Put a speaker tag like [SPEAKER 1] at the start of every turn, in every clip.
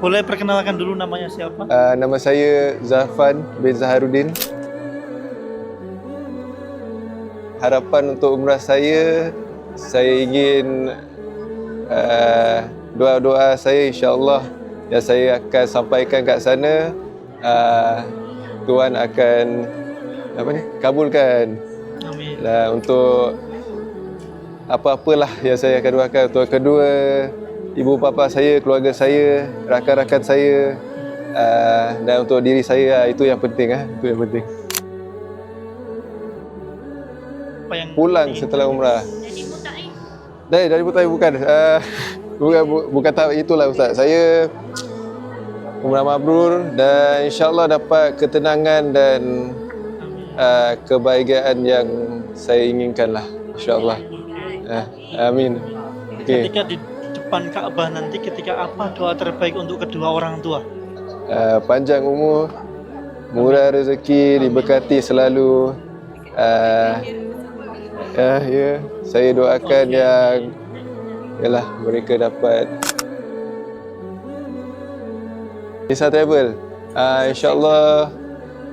[SPEAKER 1] Boleh perkenalkan dulu namanya siapa?
[SPEAKER 2] Nama saya Zafan bin Zaharuddin. Harapan untuk umrah saya ingin doa-doa saya insya-Allah yang saya akan sampaikan kat sana, Tuhan akan kabulkan.
[SPEAKER 1] Amin.
[SPEAKER 2] Dan untuk apa-apalah yang saya akan doakan untuk kedua ibu bapa saya, keluarga saya, rakan-rakan saya, dan untuk diri saya, itu yang penting. Itu yang penting.
[SPEAKER 1] Apa yang
[SPEAKER 2] Pulang
[SPEAKER 1] ingin
[SPEAKER 2] setelah umrah.
[SPEAKER 3] Jadi mutaif.
[SPEAKER 2] Dari mutaif bukan. Bukan tahap itulah Ustaz. Saya umrah mabrur dan insya-Allah dapat ketenangan dan kebahagiaan yang saya inginkanlah insya-Allah. Amin. Okay.
[SPEAKER 1] Ketika di depan Ka'bah nanti, ketika apa doa terbaik untuk kedua orang tua?
[SPEAKER 2] Panjang umur, murah rezeki, diberkati selalu. Ya, saya doakan yang ialah mereka dapat Hisar Travel. InsyaAllah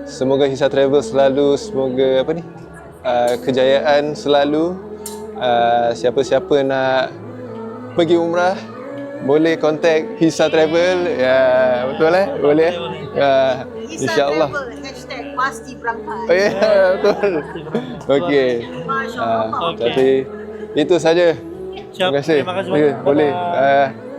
[SPEAKER 2] semoga Hisar Travel selalu, semoga kejayaan selalu. Siapa-siapa nak pergi umrah boleh kontak Hisar Travel. Ya, betul boleh. InsyaAllah.
[SPEAKER 3] Hashtag pasti berangkat.
[SPEAKER 2] Oh, ya, betul. Okey.
[SPEAKER 3] Masya Allah.
[SPEAKER 1] Okey.
[SPEAKER 2] Tapi itu saja.
[SPEAKER 1] Siap.
[SPEAKER 2] Terima kasih.
[SPEAKER 1] Terima kasih banyak.
[SPEAKER 2] Boleh.
[SPEAKER 1] Bye-bye.